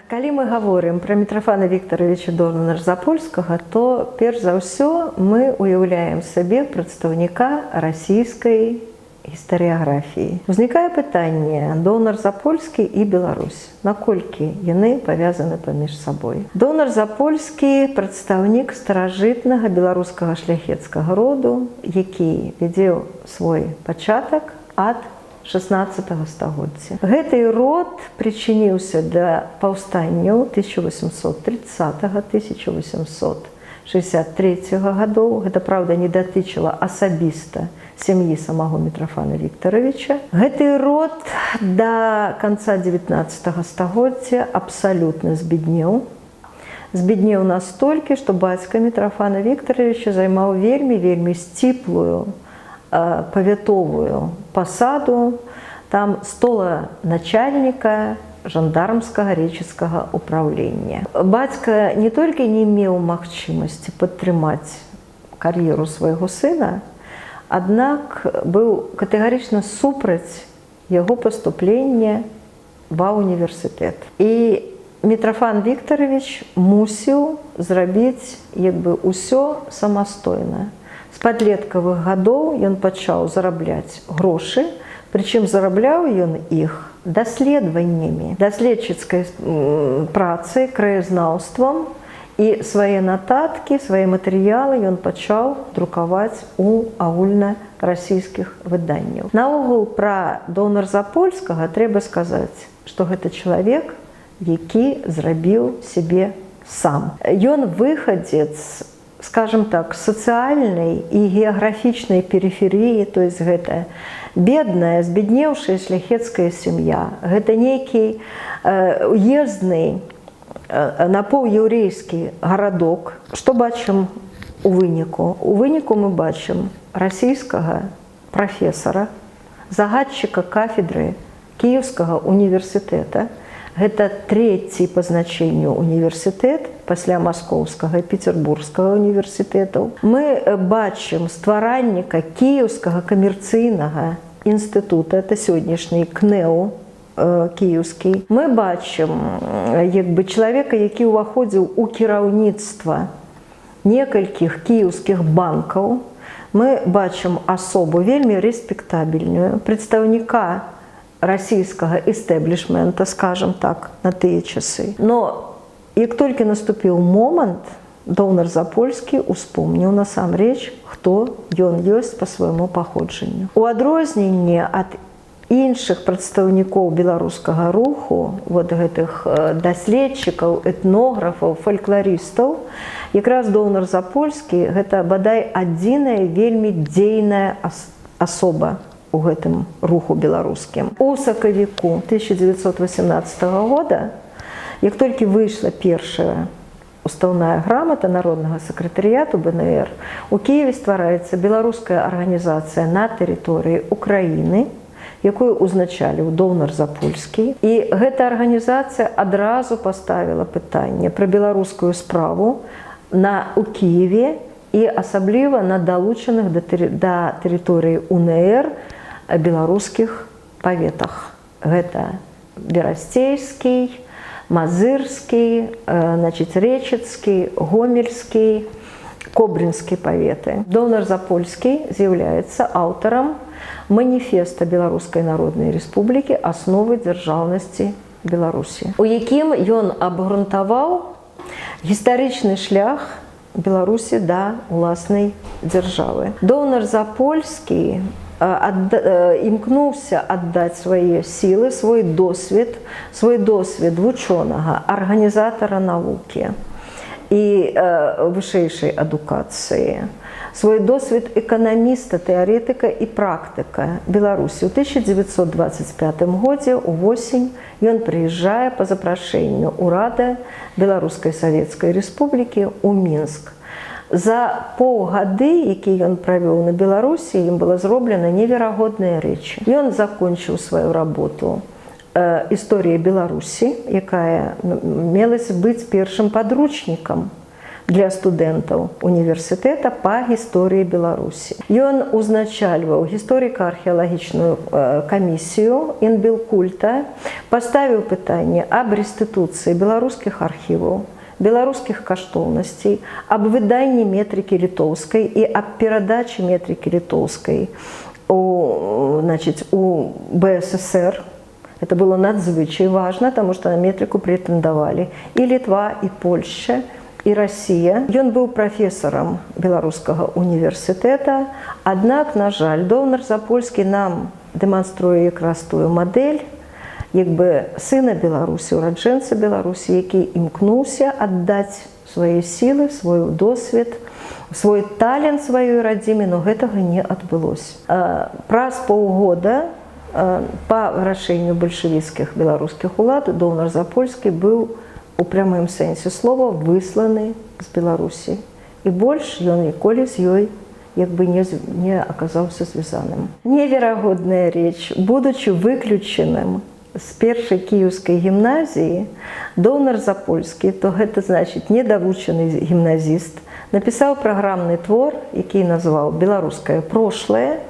Калі мы говорим про Митрофана Викторовича Донар-Запольскага, то перш за ўсё мы уяўляем сабе прадстаўніка расійскай гістарыяграфіі. Узнікае пытанне: Донар-Запольскі і Беларусь. Наколькі яны павязаны паміж сабой? Донар-Запольскі прадстаўнік старажытнага беларускага шляхецкага роду, які вядзе свой пачатак ад 16 стагоддзя. Гэты род прычыніўся да паўстанняў 1830-1863 гадоў. Гэта, праўда, не датычыла асабіста сям'і самого Митрофана Викторовича. Гэты род да канца 19 стагоддзя абсалютна збеднеў. Збеднеў настолькі, што бацька Митрофана Викторовича займаў вельмі сціплую павятовую пасаду, там стола начальника жандармскага рэчыцкага ўпраўлення. Бацька не толькі не меў магчымасці падтрымаць кар'еру свайго сына, аднак быў катэгарычна супраць яго паступлення ва ўніверсітэт. І Митрофан Викторович мусіў зрабіць ўсё самастойна. З падлеткавых гадоў ён пачаў зарабляць грошы, прычым зарабляў ён іх даследаваннямі, даследчыцкай працай, краязнаўствам, і свае нататкі, свае матэрыялы ён пачаў друкаваць у агульнарасійскіх выданняў. Наогул пра Донар-Запольскага трэба сказаць, што гэта чалавек, які зрабіў сябе сам. Ён выхадзец, скажем так, сацыяльнай і геаграфічнай перыферыі, то есть гэта бедная, збеднеўшая шляхецкая сям'я, гэта нейкі уездны, напаўяўрэйскі гарадок. Што бачым у выніку? У выніку мы бачым расійскага прафесара, загадчыка кафедры Кіеўскага універсітэта. Гэта трэці па значэнню універсітэт пасля Маскоўскага і Петербургскага універсітэтаў. Мы бачым стваральніка Кіеўскага камерцыйнага інстытута, это сённяшні КНЭУ кіеўскі. Мы бачым чалавека, які ўваходзіў у кіраўніцтва некалькіх кіеўскіх банкаў. Мы бачым асобу вельмі рэспектабельную, прадстаўніка расійскага эстэблішмента, скажем так, на тыя часы. Но як толькі наступіў момант, Донар-Запольскі успомніў насамрэч, хто ён ёсць па свайму паходжанню. У адрозненне ад іншых прадстаўнікоў беларускага руху, гэтых даследчыкаў, этнографаў, фалькларыстаў, якраз Донар-Запольскі гэта бадай адзіная вельмі дзейная асоба у гэтым руху беларускім. У сакавіку 1918 года, як толькі выйшла першая устаўная грамата Народнага сакратарыяту БНР, у Кіеве ствараецца беларуская арганізацыя на тэрыторыі Украіны, якую ўзначаліў Донар-Запольскі. І гэта арганізацыя адразу паставіла пытанне пра беларускую справу у Кіеве і асабліва на далучаных да тэрыторыі УНР беларускіх паветах. Гэта Берасцейскі, Мазырскі, Рэчыцкі, Гомельскі, Кобрынскі паветы. Донар-Запольскі з'яўляецца аўтарам маніфеста Беларускай Народнай Рэспублікі «Асновы дзяржаўнасці Беларусі», у якім ён абгрунтаваў гістарычны шлях Беларусі да ўласнай дзяржавы. Донар-Запольскі імкнуўся аддаць свае сілы, свой досвед вучонага, арганізатара навукі і вышэйшай адукацыі, свой досвед эканаміста, тэарэтыка і практыка Беларусі. У 1925 годзе увосень ён прыязджае па запрашэнню ўрада Беларускай Савецкай Рэспублікі ў Мінск. За паўгады, які ён правёў на Беларусі, ім была зроблена неверагодныя рэчы. Ён закончыў сваю работу «Історыя Беларусі», якая мелася быць першым падручнікам для студэнтаў універсітэта па гісторыі Беларусі. Ён узначальваў гісторыка-археалагічную камісію Інбілкульта, паставіў пытанне аб рэстытуцыі беларускіх архіваў, беларускіх каштоўнасцей, аб выданні метрыкі літоўскай і аб перадачы метрыкі літоўскай у БССР. Это было надзвычай важна, потому что на метрику претендовали и Литва, и Польша, и Россия. Ён быў прафесарам Беларускага універсітэта, аднак, на жаль, Довнар Запольскі нам дэманструе якраз тую мадэль, як бы сына Беларусі, ураджэнца Беларусі, які імкнуўся аддаць свае сілы, свой досвед, свой талент сваёй радзіме, но гэтага не адбылося. Праз паўгода па рашэнню бальшавіцкіх беларускіх улад Довнар Запольскі быў у прямым сэнсе слова высланы з Беларусі. І больш ён ніколі з ёй як бы не аказаўся звязаным. Неверагодная рэч, будучы выключаным з першай кіеўскай гімназіі, Довнар Запольскі, то гэта значыць недавучаны гімназіст, напісаў праграмны твор, які назваў «Беларускае прошлое»,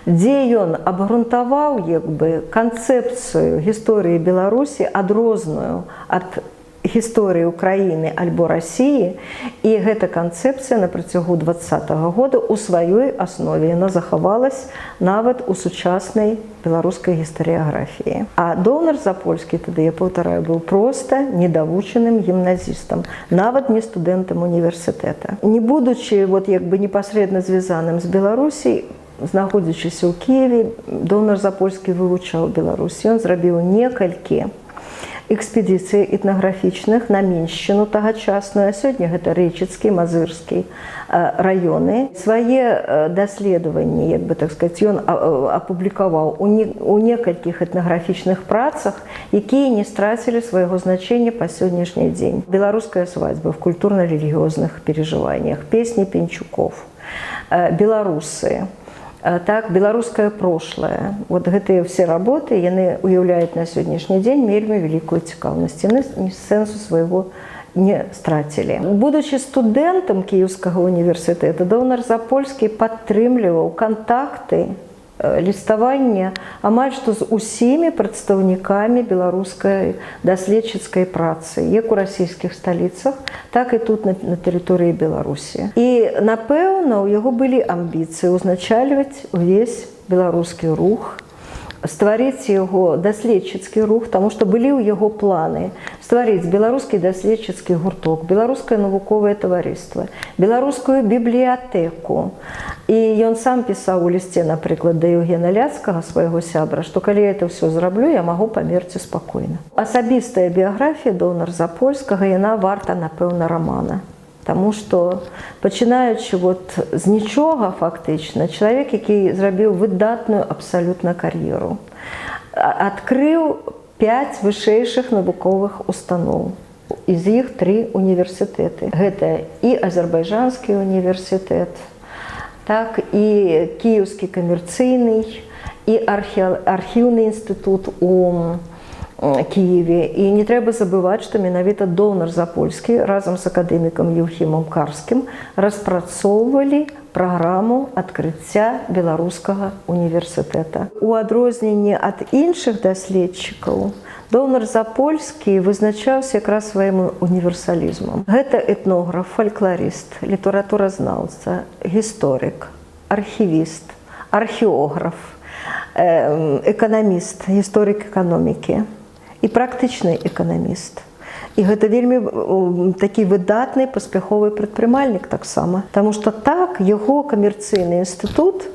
дзе ён абгрунтаваў як бы канцэпцыю гісторыі Беларусі адрозную ад гісторыі Украіны альбо Расіі, і гэта канцэпцыя на працягу 20-го года у сваёй аснове яна захавалась нават у сучаснай беларускай гістарыяграфіі. А Довнар Запольскі, тады, я паўтараю, быў проста недавучаным гімназістам, нават не студэнтам універсітэта. Не будучы як бы непасрэдна звязаным з Беларусій, знаходзячыся ў Кіеве, Довнар Запольскі вывучаў Беларусь. Ён зрабіў некалькі экспедыцый этнаграфічных на Меншчыну тагачасную, а сёння гэта Рэчыцкі, Мазырскі раёны. Свае даследаванні, як бы так сказаць, ён апублікаваў у некалькіх этнаграфічных працах, якія не страцілі свайго значэння па сённяшні дзень. Беларуская свадьба в культурна-рэлігіёзных переживаниях, песні Пенчуков, беларусы, так, беларускае прошлое. Вот гэтыя все работы, яны уяўляюць на сённяшні дзень вельмі вялікую цікаўнасць. Яны сэнсу свайго не страцілі. Будучы студэнтам Кіеўскага універсітэта, Довнар Запольскі падтрымліваў кантакты, ліставання амаль што з усімі прадстаўнікамі беларускай даследчыцкай працы, як у расійскіх сталіцах, так і тут на тэрыторыі Беларусі. І, напэўна, у яго былі амбіцыі ўзначальваць увесь беларускі рух, стварыць яго даследчыцкі рух, таму што былі ў яго планы стварыць беларускі даследчыцкі гурток, беларускае навуковае таварыства, беларускую бібліятэку. І ён сам пісаў у лісце, напрыклад, да Еўгена Ляцкага, свайго сябра, што калі я это ўсё зраблю, я магу памерці спакойна. Асабістая біяграфія Довнара Запольскага, яна варта, напэўна, рамана. Таму што, пачынаючы з нічога фактычна, чалавек, які зрабіў выдатную абсалютна кар'еру, адкрыў 5 вышэйшых навуковых устаноў. З іх 3 універсітэты. Гэта і Азербайджанскі універсітэт, так, і Кіеўскі камерцыйны, і архіўны інстытут у Киеве. І не трэба забываць, што менавіта Довнар Запольскі разам з акадэмікам Еўхімам Карскім распрацоўвалі праграму адкрыцця беларускага універсітэта. У адрозненні ад іншых даследчыкаў, Довнар Запольскі вызначаўся якраз сваім універсалізмам. Гэта этнограф, фалькларыст, літаратуразнаўца, гісторык, архівіст, археограф, эканаміст, гісторык эканомікі і практычны эканаміст. І гэта вельмі такі выдатны, паспяховы прадпрымальнік таксама. Таму што так, яго камерцыйны інстытут,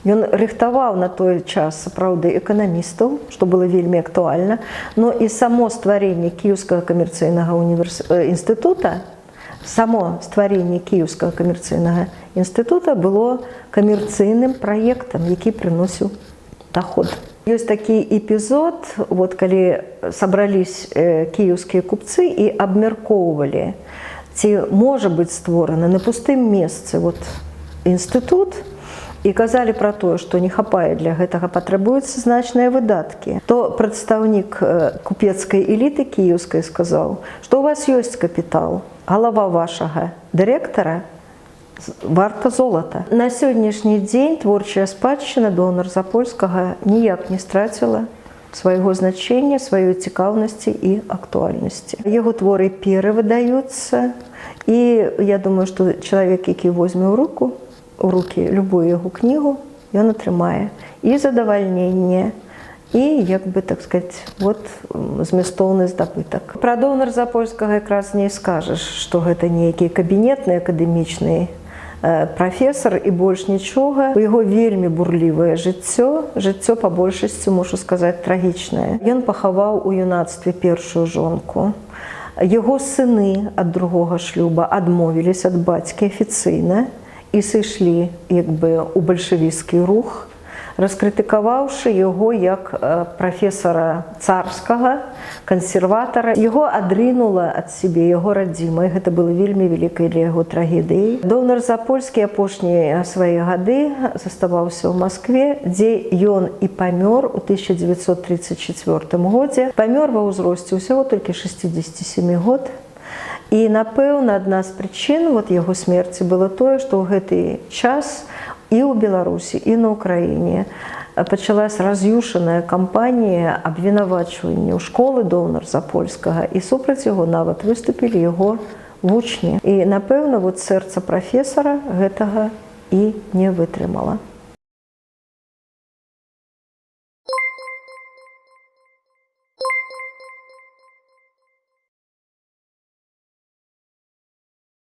ён рыхтаваў на той час, сапраўды, эканамістаў, што было вельмі актуальна, но і само стварэнне Кіеўскага камерцыйнага інстытута, само стварэнне Кіеўскага камерцыйнага інстытута было камерцыйным праектам, які прыносіў доход. Ёсць такі эпізод, калі сабрались кіеўскія купцы і абмяркоўвалі, ці можа быць створаны на пустым месцы інстытут, і казалі пра тое, што не хапае для гэтага, патрабуюцца значныя выдаткі, то прадстаўнік купецкай эліты кіеўскай сказаў, што ў вас ёсць капітал, галава вашага дырэктара варта золата. На сённяшні дзень творчая спадчына Донар-Запольскага ніяк не страціла свайго значення, сваёй цікаўнасці і актуальнасці. Яго творы перавыдаюцца, і я думаю, што чалавек, які возьме ў рукі любую яго кнігу, ён атрымае і задавальненне, і, як бы, так сказаць, вот змястоўны здабытак. Пра Донар-Запольскага якраз не скажаш, што гэта нейкі кабінетны акадэмічны прафесар і больш нічога. У яго вельмі бурлівае жыццё па большасці, мушу сказаць, трагічнае. Ён пахаваў у юнацтве першую жонку. Яго сыны ад другога шлюба адмовіліся ад бацькі афіцыйна і сышлі, як бы, у бальшавіцкі рух, раскрытыкаваўшы яго як прафесара царскага, кансерватара. Яго адрынула ад сябе яго радзіма, і гэта было вельмі вялікай для яго трагедыяй. Донар-Запольскі апошнія свае гады заставаўся ў Маскве, дзе ён і памёр у 1934 годзе. Памёр ва ўзросце ўсяго толькі 67 год. І, напэўна, адна з прычын яго смерці было тое, што ў гэты час і ў Беларусі, і на Ўкраіне пачалася раз'юшаная кампанія абвінавачванняў школы Донар-Запольскага, і супраць яго нават выступілі яго вучні. І, напэўна, сэрца прафесара гэтага і не вытрымала.